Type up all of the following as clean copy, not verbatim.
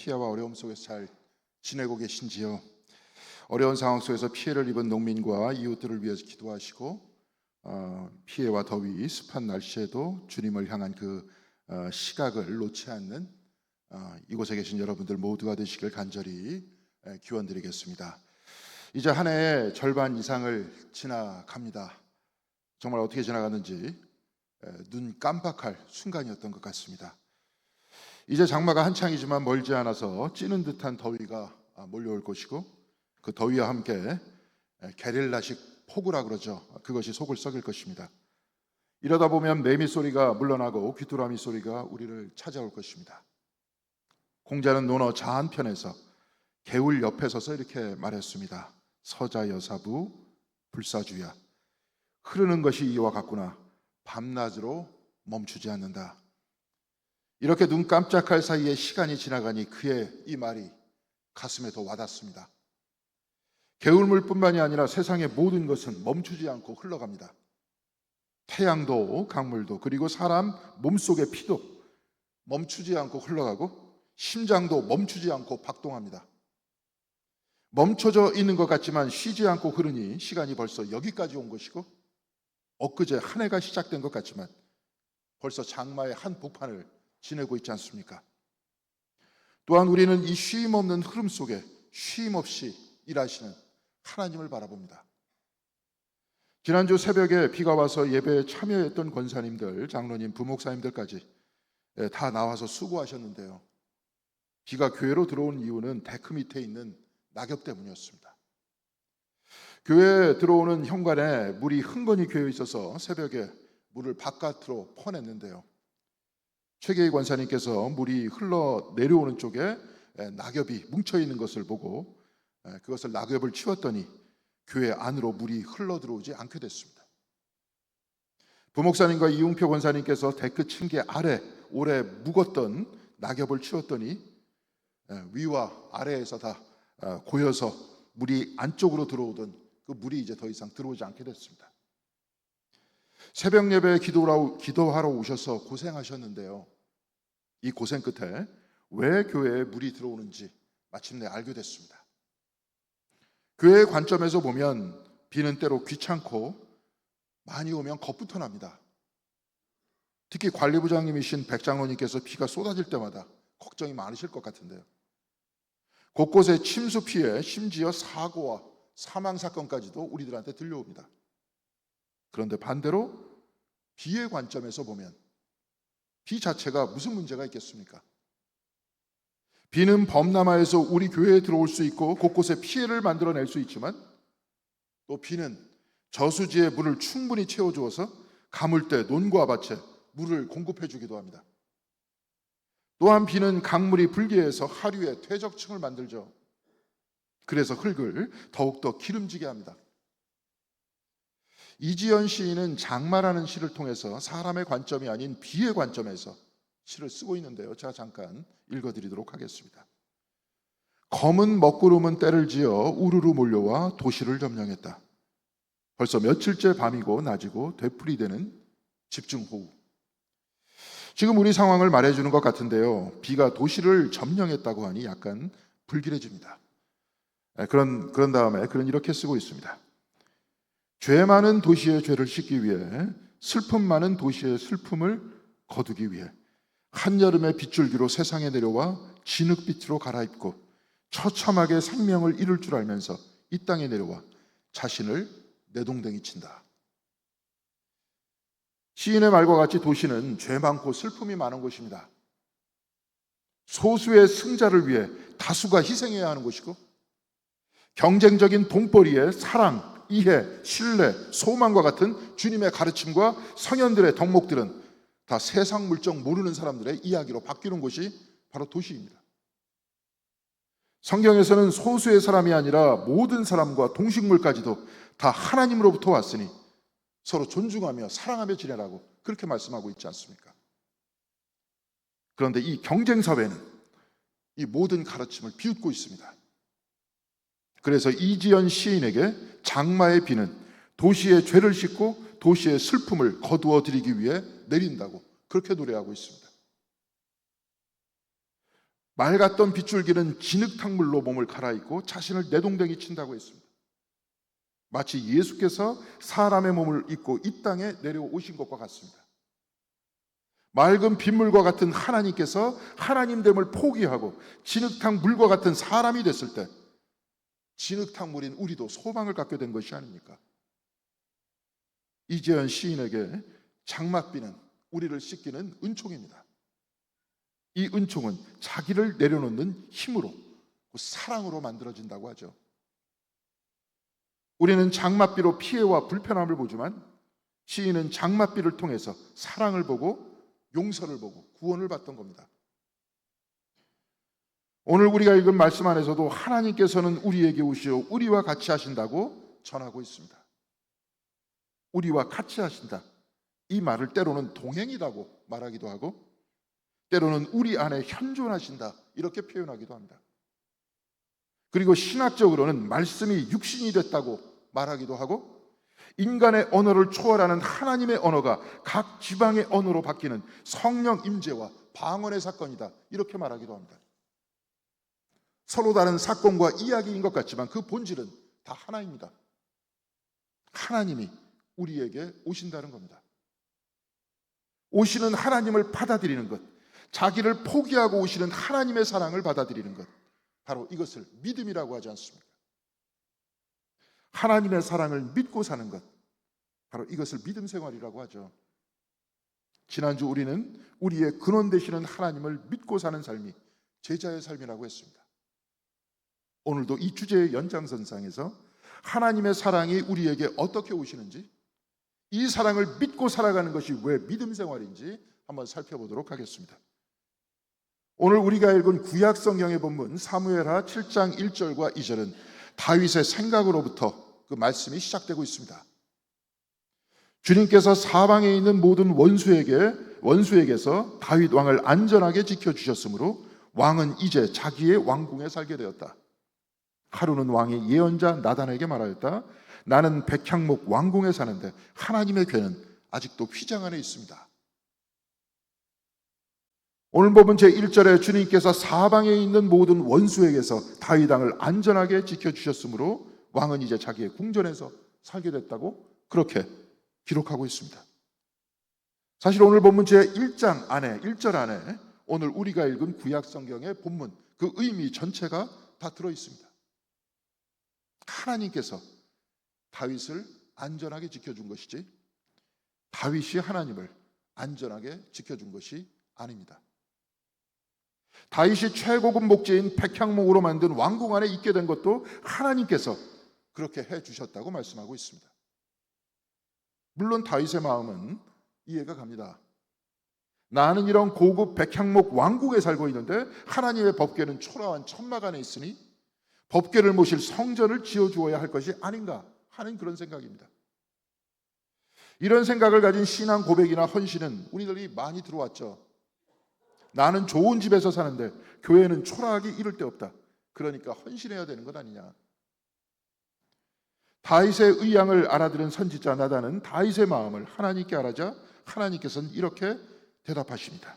피해와 어려움 속에서 잘 지내고 계신지요? 어려운 상황 속에서 피해를 입은 농민과 이웃들을 위해서 기도하시고 피해와 더위, 습한 날씨에도 주님을 향한 그 시각을 놓지 않는 이곳에 계신 여러분들 모두가 되시길 간절히 기원드리겠습니다. 이제 한 해의 절반 이상을 지나갑니다. 정말 어떻게 지나갔는지 눈 깜빡할 순간이었던 것 같습니다. 이제 장마가 한창이지만 멀지 않아서 찌는 듯한 더위가 몰려올 것이고, 그 더위와 함께 게릴라식 폭우라 그러죠. 그것이 속을 썩일 것입니다. 이러다 보면 매미 소리가 물러나고 귀뚜라미 소리가 우리를 찾아올 것입니다. 공자는 논어 자한편에서 개울 옆에 서서 이렇게 말했습니다. 서자여사부 불사주야, 흐르는 것이 이와 같구나. 밤낮으로 멈추지 않는다. 이렇게 눈 깜짝할 사이에 시간이 지나가니 그의 이 말이 가슴에 더 와닿습니다. 개울물뿐만이 아니라 세상의 모든 것은 멈추지 않고 흘러갑니다. 태양도 강물도 그리고 사람 몸속의 피도 멈추지 않고 흘러가고, 심장도 멈추지 않고 박동합니다. 멈춰져 있는 것 같지만 쉬지 않고 흐르니 시간이 벌써 여기까지 온 것이고, 엊그제 한 해가 시작된 것 같지만 벌써 장마의 한 복판을 지내고 있지 않습니까? 또한 우리는 이 쉼 없는 흐름 속에 쉼 없이 일하시는 하나님을 바라봅니다. 지난주 새벽에 비가 와서 예배에 참여했던 권사님들, 장로님, 부목사님들까지 다 나와서 수고하셨는데요. 비가 교회로 들어온 이유는 데크 밑에 있는 낙엽 때문이었습니다. 교회에 들어오는 현관에 물이 흥건히 괴어 있어서 새벽에 물을 바깥으로 퍼냈는데요. 최계희 권사님께서 물이 흘러 내려오는 쪽에 낙엽이 뭉쳐있는 것을 보고 그것을 낙엽을 치웠더니 교회 안으로 물이 흘러 들어오지 않게 됐습니다. 부목사님과 이웅표 권사님께서 데크 층계 아래 오래 묵었던 낙엽을 치웠더니 위와 아래에서 다 고여서 물이 안쪽으로 들어오던 그 물이 이제 더 이상 들어오지 않게 됐습니다. 새벽 예배에 기도하러 오셔서 고생하셨는데요. 이 고생 끝에 왜 교회에 물이 들어오는지 마침내 알게 됐습니다. 교회의 관점에서 보면 비는 때로 귀찮고 많이 오면 겁부터 납니다. 특히 관리부장님이신 백장로님께서 비가 쏟아질 때마다 걱정이 많으실 것 같은데요. 곳곳에 침수 피해, 심지어 사고와 사망 사건까지도 우리들한테 들려옵니다. 그런데 반대로 비의 관점에서 보면 비 자체가 무슨 문제가 있겠습니까? 비는 범람하에서 우리 교회에 들어올 수 있고 곳곳에 피해를 만들어낼 수 있지만, 또 비는 저수지에 물을 충분히 채워주어서 가물대, 논과 밭에 물을 공급해 주기도 합니다. 또한 비는 강물이 불기해서 하류에 퇴적층을 만들죠. 그래서 흙을 더욱더 기름지게 합니다. 이지연 시인은 장마라는 시를 통해서 사람의 관점이 아닌 비의 관점에서 시를 쓰고 있는데요. 제가 잠깐 읽어드리도록 하겠습니다. 검은 먹구름은 때를 지어 우르르 몰려와 도시를 점령했다. 벌써 며칠째 밤이고 낮이고 되풀이되는 집중호우. 지금 우리 상황을 말해주는 것 같은데요. 비가 도시를 점령했다고 하니 약간 불길해집니다. 그런 다음에 그는 이렇게 쓰고 있습니다. 죄 많은 도시의 죄를 씻기 위해, 슬픔 많은 도시의 슬픔을 거두기 위해 한여름의 빗줄기로 세상에 내려와 진흙빛으로 갈아입고 처참하게 생명을 잃을 줄 알면서 이 땅에 내려와 자신을 내동댕이 친다. 시인의 말과 같이 도시는 죄 많고 슬픔이 많은 곳입니다. 소수의 승자를 위해 다수가 희생해야 하는 곳이고, 경쟁적인 돈벌이에 사랑, 이해, 신뢰, 소망과 같은 주님의 가르침과 성현들의 덕목들은 다 세상 물정 모르는 사람들의 이야기로 바뀌는 곳이 바로 도시입니다. 성경에서는 소수의 사람이 아니라 모든 사람과 동식물까지도 다 하나님으로부터 왔으니 서로 존중하며 사랑하며 지내라고 그렇게 말씀하고 있지 않습니까? 그런데 이 경쟁사회는 이 모든 가르침을 비웃고 있습니다. 그래서 이지연 시인에게 장마의 비는 도시의 죄를 씻고 도시의 슬픔을 거두어 드리기 위해 내린다고 그렇게 노래하고 있습니다. 맑았던 빗줄기는 진흙탕물로 몸을 갈아입고 자신을 내동댕이 친다고 했습니다. 마치 예수께서 사람의 몸을 입고 이 땅에 내려오신 것과 같습니다. 맑은 빗물과 같은 하나님께서 하나님됨을 포기하고 진흙탕 물과 같은 사람이 됐을 때 진흙탕 물인 우리도 소망을 갖게 된 것이 아닙니까? 이재현 시인에게 장맛비는 우리를 씻기는 은총입니다. 이 은총은 자기를 내려놓는 힘으로, 사랑으로 만들어진다고 하죠. 우리는 장맛비로 피해와 불편함을 보지만 시인은 장맛비를 통해서 사랑을 보고 용서를 보고 구원을 받던 겁니다. 오늘 우리가 읽은 말씀 안에서도 하나님께서는 우리에게 오시어 우리와 같이 하신다고 전하고 있습니다. 우리와 같이 하신다. 이 말을 때로는 동행이라고 말하기도 하고 때로는 우리 안에 현존하신다 이렇게 표현하기도 합니다. 그리고 신학적으로는 말씀이 육신이 됐다고 말하기도 하고 인간의 언어를 초월하는 하나님의 언어가 각 지방의 언어로 바뀌는 성령 임재와 방언의 사건이다 이렇게 말하기도 합니다. 서로 다른 사건과 이야기인 것 같지만 그 본질은 다 하나입니다. 하나님이 우리에게 오신다는 겁니다. 오시는 하나님을 받아들이는 것, 자기를 포기하고 오시는 하나님의 사랑을 받아들이는 것, 바로 이것을 믿음이라고 하지 않습니까? 하나님의 사랑을 믿고 사는 것, 바로 이것을 믿음 생활이라고 하죠. 지난주 우리는 우리의 근원 되시는 하나님을 믿고 사는 삶이 제자의 삶이라고 했습니다. 오늘도 이 주제의 연장선상에서 하나님의 사랑이 우리에게 어떻게 오시는지, 이 사랑을 믿고 살아가는 것이 왜 믿음 생활인지 한번 살펴보도록 하겠습니다. 오늘 우리가 읽은 구약 성경의 본문 사무엘하 7장 1절과 2절은 다윗의 생각으로부터 그 말씀이 시작되고 있습니다. 주님께서 사방에 있는 모든 원수에게서 다윗 왕을 안전하게 지켜주셨으므로 왕은 이제 자기의 왕궁에 살게 되었다. 하루는 왕이 예언자 나단에게 말하였다. 나는 백향목 왕궁에 사는데 하나님의 궤는 아직도 휘장 안에 있습니다. 오늘 본문 제1절에 주님께서 사방에 있는 모든 원수에게서 다윗 왕을 안전하게 지켜주셨으므로 왕은 이제 자기의 궁전에서 살게 됐다고 그렇게 기록하고 있습니다. 사실 오늘 본문 제1장 안에 1절 안에 오늘 우리가 읽은 구약 성경의 본문 그 의미 전체가 다 들어있습니다. 하나님께서 다윗을 안전하게 지켜준 것이지 다윗이 하나님을 안전하게 지켜준 것이 아닙니다. 다윗이 최고급 목재인 백향목으로 만든 왕궁 안에 있게 된 것도 하나님께서 그렇게 해주셨다고 말씀하고 있습니다. 물론 다윗의 마음은 이해가 갑니다. 나는 이런 고급 백향목 왕국에 살고 있는데 하나님의 법궤는 초라한 천막 안에 있으니 법궤를 모실 성전을 지어주어야 할 것이 아닌가 하는 그런 생각입니다. 이런 생각을 가진 신앙 고백이나 헌신은 우리들이 많이 들어왔죠. 나는 좋은 집에서 사는데 교회는 초라하기 이를 데 없다. 그러니까 헌신해야 되는 것 아니냐. 다윗의 의향을 알아들은 선지자 나단은 다윗의 마음을 하나님께 알아자 하나님께서는 이렇게 대답하십니다.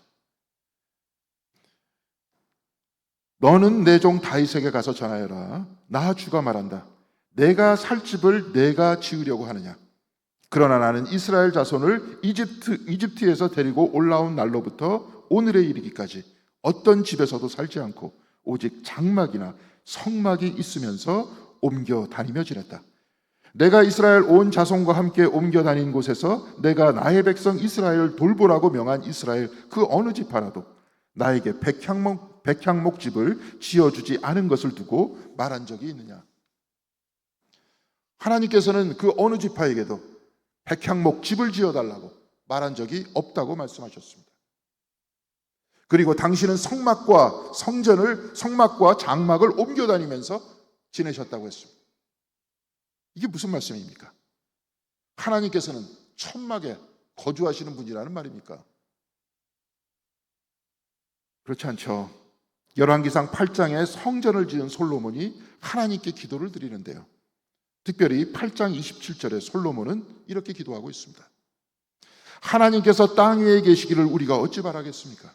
너는 내 종 다윗에게 가서 전하여라. 나 주가 말한다. 내가 살 집을 내가 지으려고 하느냐. 그러나 나는 이스라엘 자손을 이집트에서 데리고 올라온 날로부터 오늘에 이르기까지 어떤 집에서도 살지 않고 오직 장막이나 성막이 있으면서 옮겨 다니며 지냈다. 내가 이스라엘 온 자손과 함께 옮겨 다닌 곳에서 내가 나의 백성 이스라엘을 돌보라고 명한 이스라엘 그 어느 집 하나도 나에게 백향목 집을 지어주지 않은 것을 두고 말한 적이 있느냐. 하나님께서는 그 어느 지파에게도 백향목 집을 지어달라고 말한 적이 없다고 말씀하셨습니다. 그리고 당신은 성막과 장막을 옮겨 다니면서 지내셨다고 했습니다. 이게 무슨 말씀입니까? 하나님께서는 천막에 거주하시는 분이라는 말입니까? 그렇지 않죠. 열왕기상 8장에 성전을 지은 솔로몬이 하나님께 기도를 드리는데요. 특별히 8장 27절에 솔로몬은 이렇게 기도하고 있습니다. 하나님께서 땅 위에 계시기를 우리가 어찌 바라겠습니까?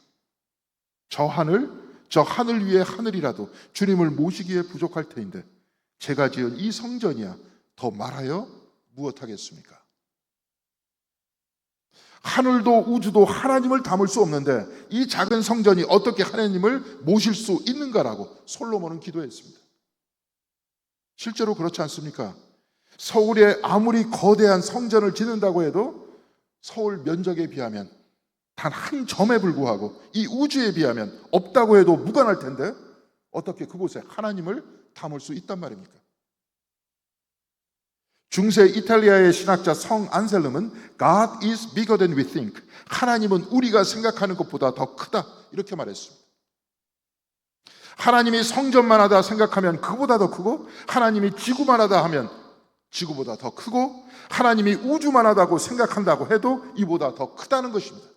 저 하늘, 저 하늘 위의 하늘이라도 주님을 모시기에 부족할 터인데 제가 지은 이 성전이야 더 말하여 무엇하겠습니까? 하늘도 우주도 하나님을 담을 수 없는데 이 작은 성전이 어떻게 하나님을 모실 수 있는가라고 솔로몬은 기도했습니다. 실제로 그렇지 않습니까? 서울에 아무리 거대한 성전을 짓는다고 해도 서울 면적에 비하면 단 한 점에 불구하고 이 우주에 비하면 없다고 해도 무관할 텐데 어떻게 그곳에 하나님을 담을 수 있단 말입니까? 중세 이탈리아의 신학자 성 안셀름은 God is bigger than we think. 하나님은 우리가 생각하는 것보다 더 크다 이렇게 말했습니다. 하나님이 성전만 하다 생각하면 그보다 더 크고, 하나님이 지구만 하다 하면 지구보다 더 크고, 하나님이 우주만 하다고 생각한다고 해도 이보다 더 크다는 것입니다.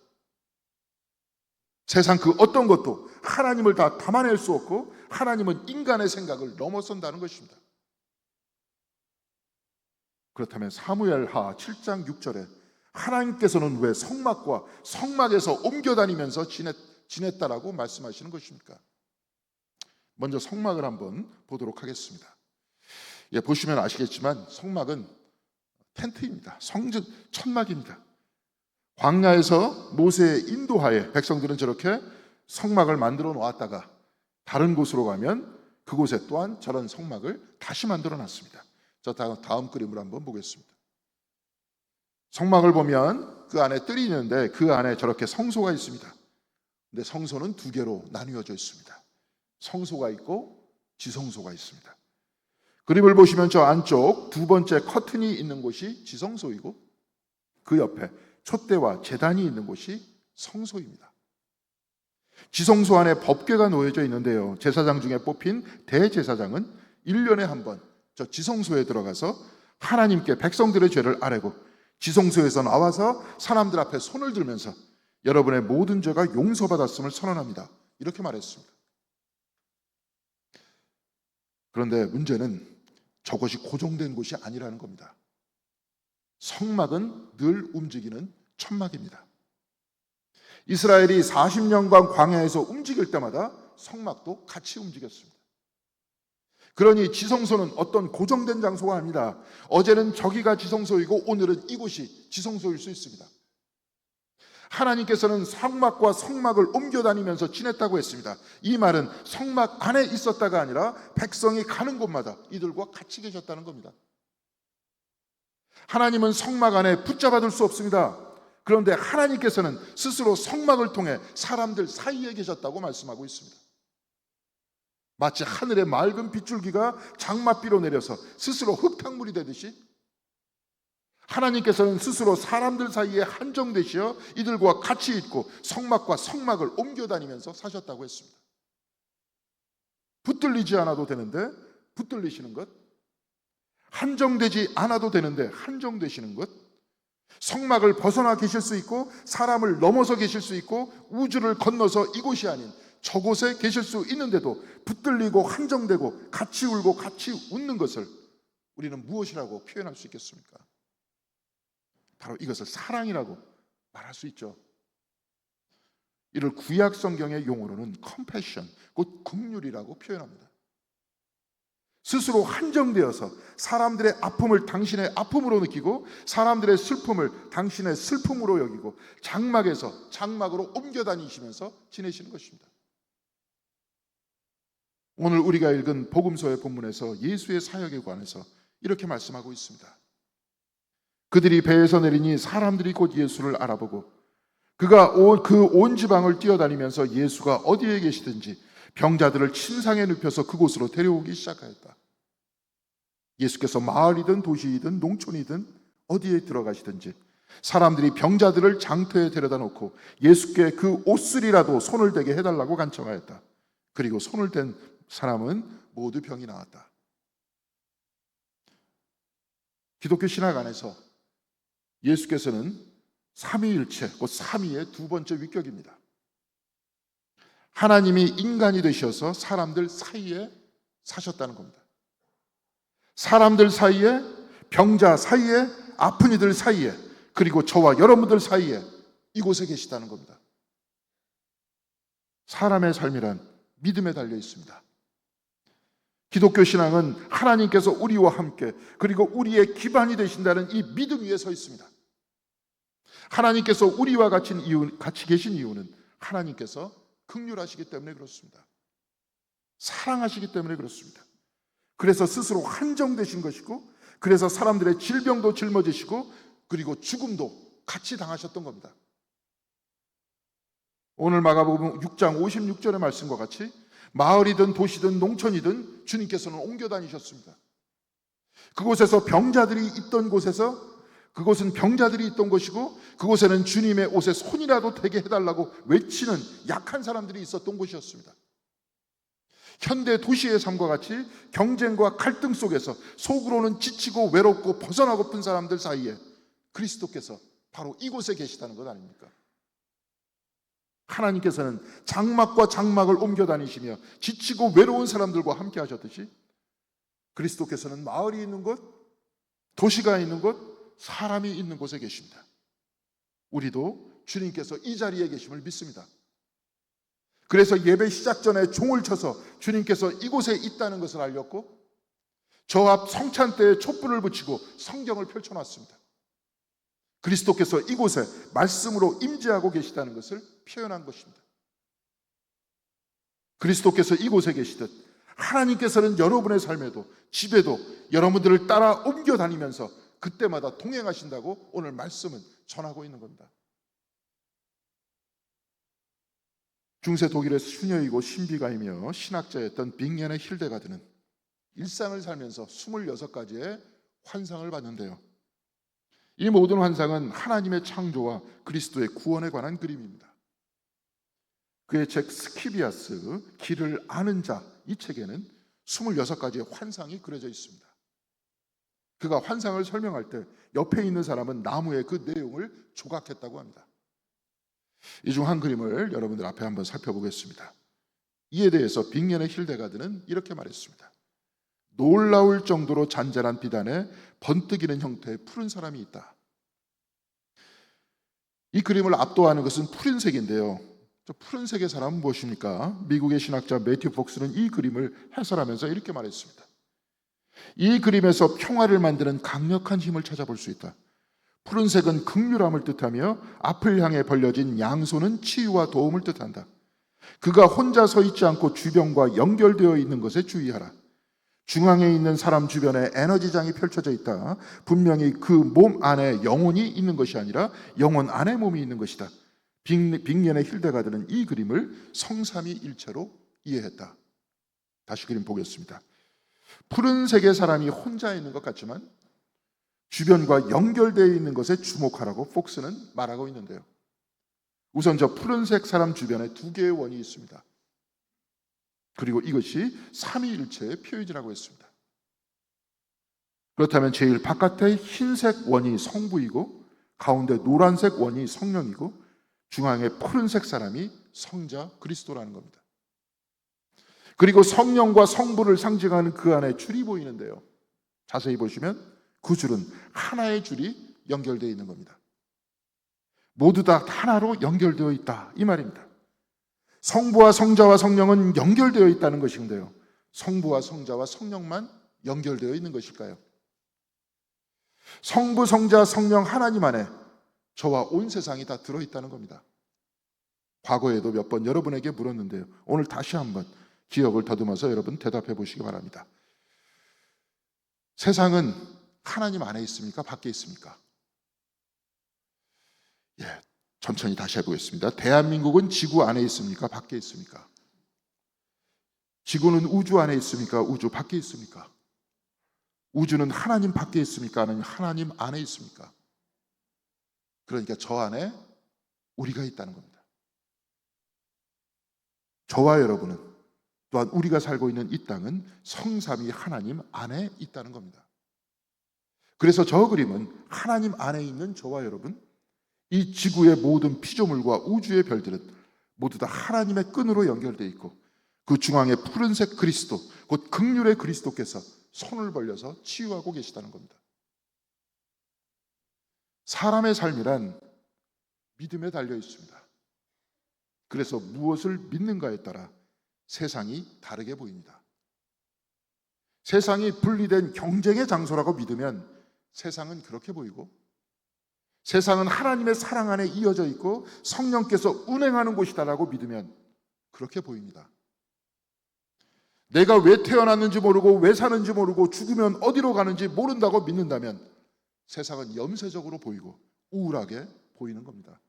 세상 그 어떤 것도 하나님을 다 담아낼 수 없고 하나님은 인간의 생각을 넘어선다는 것입니다. 그렇다면 사무엘하 7장 6절에 하나님께서는 왜 성막과 성막에서 옮겨다니면서 지냈다라고 말씀하시는 것입니까? 먼저 성막을 한번 보도록 하겠습니다. 보시면 아시겠지만 성막은 텐트입니다. 성전, 천막입니다. 광야에서 모세의 인도하에 백성들은 저렇게 성막을 만들어 놓았다가 다른 곳으로 가면 그곳에 또한 저런 성막을 다시 만들어 놨습니다. 저 다음 그림을 한번 보겠습니다. 성막을 보면 그 안에 뜰이 있는데 그 안에 저렇게 성소가 있습니다. 근데 성소는 두 개로 나뉘어져 있습니다. 성소가 있고 지성소가 있습니다. 그림을 보시면 저 안쪽 두 번째 커튼이 있는 곳이 지성소이고 그 옆에 촛대와 제단이 있는 곳이 성소입니다. 지성소 안에 법궤가 놓여져 있는데요, 제사장 중에 뽑힌 대제사장은 1년에 한 번 저 지성소에 들어가서 하나님께 백성들의 죄를 아뢰고 지성소에서 나와서 사람들 앞에 손을 들면서 여러분의 모든 죄가 용서받았음을 선언합니다. 이렇게 말했습니다. 그런데 문제는 저것이 고정된 곳이 아니라는 겁니다. 성막은 늘 움직이는 천막입니다. 이스라엘이 40년간 광야에서 움직일 때마다 성막도 같이 움직였습니다. 그러니 지성소는 어떤 고정된 장소가 아닙니다. 어제는 저기가 지성소이고 오늘은 이곳이 지성소일 수 있습니다. 하나님께서는 성막과 성막을 옮겨다니면서 지냈다고 했습니다. 이 말은 성막 안에 있었다가 아니라 백성이 가는 곳마다 이들과 같이 계셨다는 겁니다. 하나님은 성막 안에 붙잡아둘 수 없습니다. 그런데 하나님께서는 스스로 성막을 통해 사람들 사이에 계셨다고 말씀하고 있습니다. 마치 하늘의 맑은 빗줄기가 장맛비로 내려서 스스로 흙탕물이 되듯이 하나님께서는 스스로 사람들 사이에 한정되시어 이들과 같이 있고 성막과 성막을 옮겨다니면서 사셨다고 했습니다. 붙들리지 않아도 되는데 붙들리시는 것, 한정되지 않아도 되는데 한정되시는 것, 성막을 벗어나 계실 수 있고 사람을 넘어서 계실 수 있고 우주를 건너서 이곳이 아닌 저곳에 계실 수 있는데도 붙들리고 한정되고 같이 울고 같이 웃는 것을 우리는 무엇이라고 표현할 수 있겠습니까? 바로 이것을 사랑이라고 말할 수 있죠. 이를 구약 성경의 용어로는 compassion, 곧 긍휼이라고 표현합니다. 스스로 한정되어서 사람들의 아픔을 당신의 아픔으로 느끼고 사람들의 슬픔을 당신의 슬픔으로 여기고 장막에서 장막으로 옮겨 다니시면서 지내시는 것입니다. 오늘 우리가 읽은 복음서의 본문에서 예수의 사역에 관해서 이렇게 말씀하고 있습니다. 그들이 배에서 내리니 사람들이 곧 예수를 알아보고 그가 그 온 지방을 뛰어다니면서 예수가 어디에 계시든지 병자들을 침상에 눕혀서 그곳으로 데려오기 시작하였다. 예수께서 마을이든 도시이든 농촌이든 어디에 들어가시든지 사람들이 병자들을 장터에 데려다 놓고 예수께 그 옷슬이라도 손을 대게 해달라고 간청하였다. 그리고 손을 댄 사람은 모두 병이 나았다. 기독교 신학 안에서 예수께서는 삼위일체, 곧 삼위의 두 번째 위격입니다. 하나님이 인간이 되셔서 사람들 사이에 사셨다는 겁니다. 사람들 사이에, 병자 사이에, 아픈 이들 사이에, 그리고 저와 여러분들 사이에 이곳에 계시다는 겁니다. 사람의 삶이란 믿음에 달려 있습니다. 기독교 신앙은 하나님께서 우리와 함께 그리고 우리의 기반이 되신다는 이 믿음 위에 서 있습니다. 하나님께서 우리와 같이 계신 이유는 하나님께서 긍휼하시기 때문에 그렇습니다. 사랑하시기 때문에 그렇습니다. 그래서 스스로 한정되신 것이고, 그래서 사람들의 질병도 짊어지시고, 그리고 죽음도 같이 당하셨던 겁니다. 오늘 마가복음 6장 56절의 말씀과 같이 마을이든 도시든 농촌이든 주님께서는 옮겨 다니셨습니다. 그곳에서 병자들이 있던 곳에서, 그곳은 병자들이 있던 곳이고, 그곳에는 주님의 옷에 손이라도 대게 해달라고 외치는 약한 사람들이 있었던 곳이었습니다. 현대 도시의 삶과 같이 경쟁과 갈등 속에서 속으로는 지치고 외롭고 벗어나고픈 사람들 사이에 그리스도께서 바로 이곳에 계시다는 것 아닙니까? 하나님께서는 장막과 장막을 옮겨 다니시며 지치고 외로운 사람들과 함께 하셨듯이, 그리스도께서는 마을이 있는 곳, 도시가 있는 곳, 사람이 있는 곳에 계십니다. 우리도 주님께서 이 자리에 계심을 믿습니다. 그래서 예배 시작 전에 종을 쳐서 주님께서 이곳에 있다는 것을 알렸고, 저 앞 성찬대에 촛불을 붙이고 성경을 펼쳐놨습니다. 그리스도께서 이곳에 말씀으로 임재하고 계시다는 것을 표현한 것입니다. 그리스도께서 이곳에 계시듯 하나님께서는 여러분의 삶에도 집에도 여러분들을 따라 옮겨 다니면서 그때마다 동행하신다고 오늘 말씀은 전하고 있는 겁니다. 중세 독일의 수녀이고 신비가이며 신학자였던 빅년의 힐데가드는 일상을 살면서 26가지의 환상을 봤는데요. 이 모든 환상은 하나님의 창조와 그리스도의 구원에 관한 그림입니다. 그의 책 스키비아스, 길을 아는 자, 이 책에는 26가지의 환상이 그려져 있습니다. 그가 환상을 설명할 때 옆에 있는 사람은 나무에 그 내용을 조각했다고 합니다. 이 중 한 그림을 여러분들 앞에 한번 살펴보겠습니다. 이에 대해서 빅년의 힐데가드는 이렇게 말했습니다. 놀라울 정도로 잔잔한 비단에 번뜩이는 형태의 푸른 사람이 있다. 이 그림을 압도하는 것은 푸른색인데요. 저 푸른색의 사람은 무엇입니까? 미국의 신학자 매튜 폭스는 이 그림을 해설하면서 이렇게 말했습니다. 이 그림에서 평화를 만드는 강력한 힘을 찾아볼 수 있다. 푸른색은 긍휼함을 뜻하며 앞을 향해 벌려진 양손은 치유와 도움을 뜻한다. 그가 혼자 서 있지 않고 주변과 연결되어 있는 것에 주의하라. 중앙에 있는 사람 주변에 에너지장이 펼쳐져 있다. 분명히 그 몸 안에 영혼이 있는 것이 아니라 영혼 안에 몸이 있는 것이다. 빅년의 힐데가드는 이 그림을 성삼위일체로 이해했다. 다시 그림 보겠습니다. 푸른색의 사람이 혼자 있는 것 같지만 주변과 연결되어 있는 것에 주목하라고 폭스는 말하고 있는데요. 우선 저 푸른색 사람 주변에 2개의 원이 있습니다. 그리고 이것이 삼위일체의 표현이라고 했습니다. 그렇다면 제일 바깥의 흰색 원이 성부이고 가운데 노란색 원이 성령이고 중앙에 푸른색 사람이 성자 그리스도라는 겁니다. 그리고 성령과 성부를 상징하는 그 안에 줄이 보이는데요. 자세히 보시면 그 줄은 하나의 줄이 연결되어 있는 겁니다. 모두 다 하나로 연결되어 있다, 이 말입니다. 성부와 성자와 성령은 연결되어 있다는 것인데요. 성부와 성자와 성령만 연결되어 있는 것일까요? 성부, 성자, 성령 하나님 안에 저와 온 세상이 다 들어있다는 겁니다. 과거에도 몇 번 여러분에게 물었는데요. 오늘 다시 한번 기억을 더듬어서 여러분 대답해 보시기 바랍니다. 세상은 하나님 안에 있습니까? 밖에 있습니까? 천천히 다시 해보겠습니다. 대한민국은 지구 안에 있습니까? 밖에 있습니까? 지구는 우주 안에 있습니까? 우주 밖에 있습니까? 우주는 하나님 밖에 있습니까? 아니면 하나님 안에 있습니까? 그러니까 저 안에 우리가 있다는 겁니다. 저와 여러분은 또한 우리가 살고 있는 이 땅은 성삼위 하나님 안에 있다는 겁니다. 그래서 저 그림은 하나님 안에 있는 저와 여러분, 이 지구의 모든 피조물과 우주의 별들은 모두 다 하나님의 끈으로 연결되어 있고 그 중앙에 푸른색 그리스도, 곧 긍휼의 그리스도께서 손을 벌려서 치유하고 계시다는 겁니다. 사람의 삶이란 믿음에 달려 있습니다. 그래서 무엇을 믿는가에 따라 세상이 다르게 보입니다. 세상이 분리된 경쟁의 장소라고 믿으면 세상은 그렇게 보이고, 세상은 하나님의 사랑 안에 이어져 있고 성령께서 운행하는 곳이다라고 믿으면 그렇게 보입니다. 내가 왜 태어났는지 모르고 왜 사는지 모르고 죽으면 어디로 가는지 모른다고 믿는다면 세상은 염세적으로 보이고 우울하게 보이는 겁니다.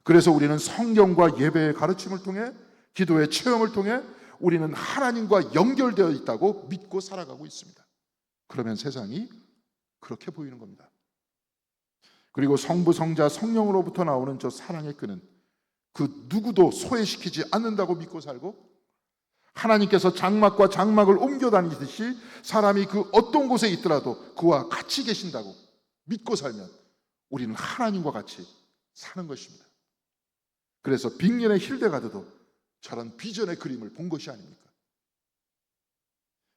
그래서 우리는 성경과 예배의 가르침을 통해, 기도의 체험을 통해 우리는 하나님과 연결되어 있다고 믿고 살아가고 있습니다. 그러면 세상이 그렇게 보이는 겁니다. 그리고 성부, 성자, 성령으로부터 나오는 저 사랑의 끈은 그 누구도 소외시키지 않는다고 믿고 살고, 하나님께서 장막과 장막을 옮겨 다니듯이 사람이 그 어떤 곳에 있더라도 그와 같이 계신다고 믿고 살면 우리는 하나님과 같이 사는 것입니다. 그래서 빅년의 힐데가드도 저런 비전의 그림을 본 것이 아닙니까?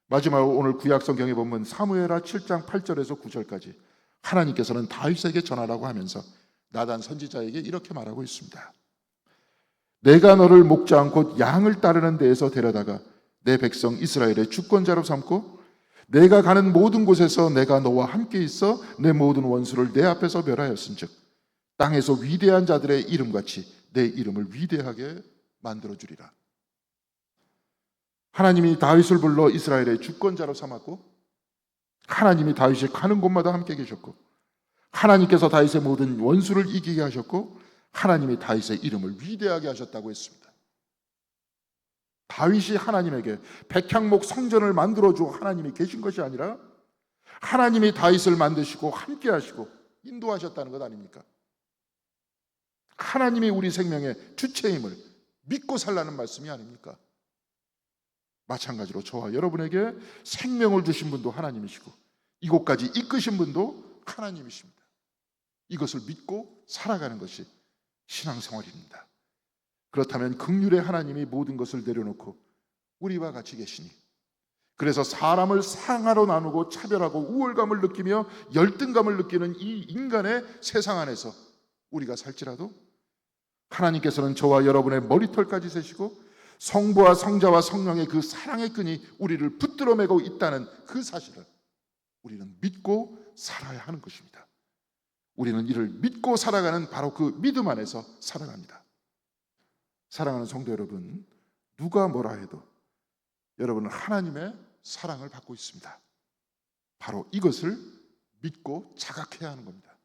마지막으로 오늘 구약 성경에 보면 사무엘하 7장 8절에서 9절까지 하나님께서는 다윗에게 전하라고 하면서 나단 선지자에게 이렇게 말하고 있습니다. 내가 너를 목장 곧 양을 따르는 데에서 데려다가 내 백성 이스라엘의 주권자로 삼고 내가 가는 모든 곳에서 내가 너와 함께 있어 내 모든 원수를 내 앞에서 멸하였은즉 땅에서 위대한 자들의 이름같이 내 이름을 위대하게 만들어주리라. 하나님이 다윗을 불러 이스라엘의 주권자로 삼았고, 하나님이 다윗이 가는 곳마다 함께 계셨고, 하나님께서 다윗의 모든 원수를 이기게 하셨고, 하나님이 다윗의 이름을 위대하게 하셨다고 했습니다. 다윗이 하나님에게 백향목 성전을 만들어주고 하나님이 계신 것이 아니라 하나님이 다윗을 만드시고 함께 하시고 인도하셨다는 것 아닙니까? 하나님이 우리 생명의 주체임을 믿고 살라는 말씀이 아닙니까? 마찬가지로 저와 여러분에게 생명을 주신 분도 하나님이시고 이곳까지 이끄신 분도 하나님이십니다. 이것을 믿고 살아가는 것이 신앙생활입니다. 그렇다면 긍휼의 하나님이 모든 것을 내려놓고 우리와 같이 계시니, 그래서 사람을 상하로 나누고 차별하고 우월감을 느끼며 열등감을 느끼는 이 인간의 세상 안에서 우리가 살지라도 하나님께서는 저와 여러분의 머리털까지 세시고 성부와 성자와 성령의 그 사랑의 끈이 우리를 붙들어 매고 있다는 그 사실을 우리는 믿고 살아야 하는 것입니다. 우리는 이를 믿고 살아가는 바로 그 믿음 안에서 살아갑니다. 사랑하는 성도 여러분, 누가 뭐라 해도 여러분은 하나님의 사랑을 받고 있습니다. 바로 이것을 믿고 자각해야 하는 겁니다.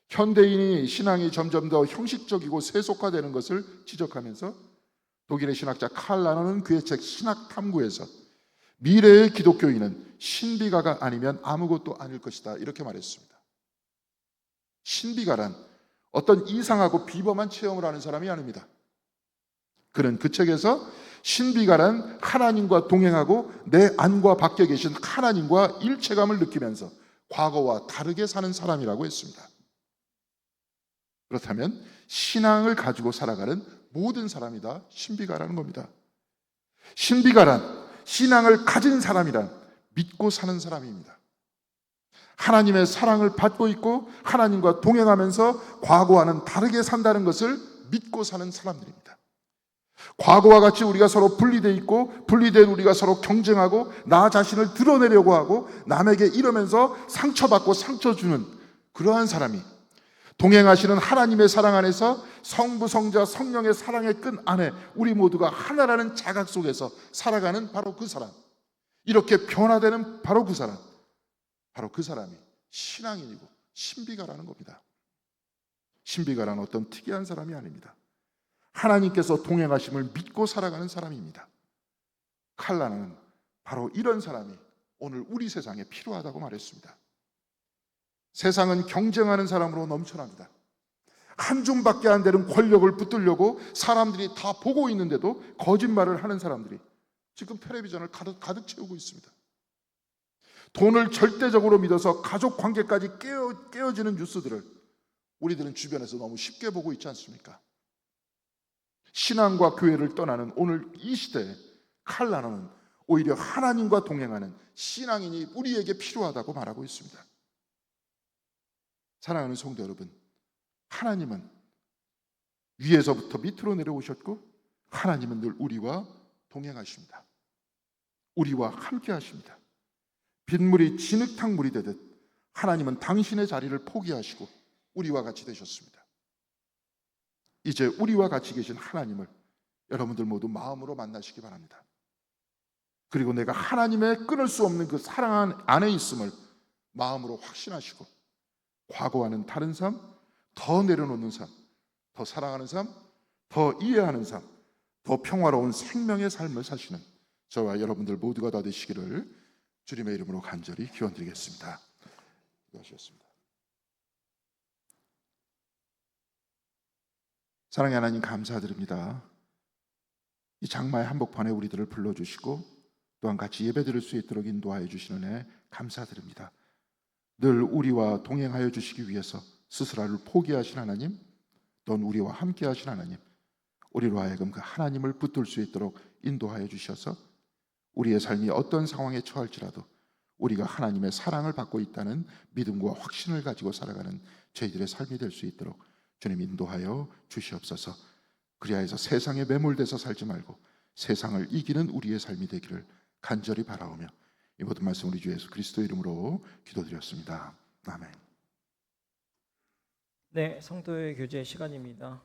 현대인이 신앙이 점점 더 형식적이고 세속화되는 것을 지적하면서 독일의 신학자 칼 라너는 그의 책 신학 탐구에서 미래의 기독교인은 신비가가 아니면 아무것도 아닐 것이다 이렇게 말했습니다. 신비가란 어떤 이상하고 비범한 체험을 하는 사람이 아닙니다. 그는 그 책에서 신비가란 하나님과 동행하고 내 안과 밖에 계신 하나님과 일체감을 느끼면서 과거와 다르게 사는 사람이라고 했습니다. 그렇다면 신앙을 가지고 살아가는 모든 사람이 다 신비가라는 겁니다. 신비가란 신앙을 가진 사람이란 믿고 사는 사람입니다. 하나님의 사랑을 받고 있고 하나님과 동행하면서 과거와는 다르게 산다는 것을 믿고 사는 사람들입니다. 과거와 같이 우리가 서로 분리되어 있고 분리된 우리가 서로 경쟁하고 나 자신을 드러내려고 하고 남에게 이러면서 상처받고 상처 주는 그러한 사람이 동행하시는 하나님의 사랑 안에서 성부, 성자, 성령의 사랑의 끈 안에 우리 모두가 하나라는 자각 속에서 살아가는 바로 그 사람, 이렇게 변화되는 바로 그 사람, 바로 그 사람이 신앙인이고 신비가라는 겁니다. 신비가라는 어떤 특이한 사람이 아닙니다. 하나님께서 동행하심을 믿고 살아가는 사람입니다. 칼 라너는 바로 이런 사람이 오늘 우리 세상에 필요하다고 말했습니다. 세상은 경쟁하는 사람으로 넘쳐납니다. 한 줌밖에 안 되는 권력을 붙들려고 사람들이 다 보고 있는데도 거짓말을 하는 사람들이 지금 텔레비전을 가득 채우고 있습니다. 돈을 절대적으로 믿어서 가족 관계까지 깨어지는 뉴스들을 우리들은 주변에서 너무 쉽게 보고 있지 않습니까? 신앙과 교회를 떠나는 오늘 이 시대에 칼 라너는 오히려 하나님과 동행하는 신앙인이 우리에게 필요하다고 말하고 있습니다. 사랑하는 성도 여러분, 하나님은 위에서부터 밑으로 내려오셨고 하나님은 늘 우리와 동행하십니다. 우리와 함께 하십니다. 빗물이 진흙탕물이 되듯 하나님은 당신의 자리를 포기하시고 우리와 같이 되셨습니다. 이제 우리와 같이 계신 하나님을 여러분들 모두 마음으로 만나시기 바랍니다. 그리고 내가 하나님의 끊을 수 없는 그 사랑 안에 있음을 마음으로 확신하시고 과거와는 다른 삶, 더 내려놓는 삶, 더 사랑하는 삶, 더 이해하는 삶, 더 평화로운 생명의 삶을 사시는 저와 여러분들 모두가 다 되시기를 주님의 이름으로 간절히 기원드리겠습니다. 이것이었습니다. 사랑의 하나님, 감사드립니다. 이 장마의 한복판에 우리들을 불러주시고 또한 같이 예배드릴 수 있도록 인도하여 주시는 애 감사드립니다. 늘 우리와 동행하여 주시기 위해서 스스로를 포기하신 하나님, 또는 우리와 함께 하신 하나님, 우리로 하여금 그 하나님을 붙들 수 있도록 인도하여 주셔서 우리의 삶이 어떤 상황에 처할지라도 우리가 하나님의 사랑을 받고 있다는 믿음과 확신을 가지고 살아가는 저희들의 삶이 될 수 있도록 주님 인도하여 주시옵소서. 그리하여서 세상에 매몰돼서 살지 말고 세상을 이기는 우리의 삶이 되기를 간절히 바라오며 이 모든 말씀 우리 주 예수 그리스도 이름으로 기도드렸습니다. 아멘. 네, 성도의 교제 시간입니다.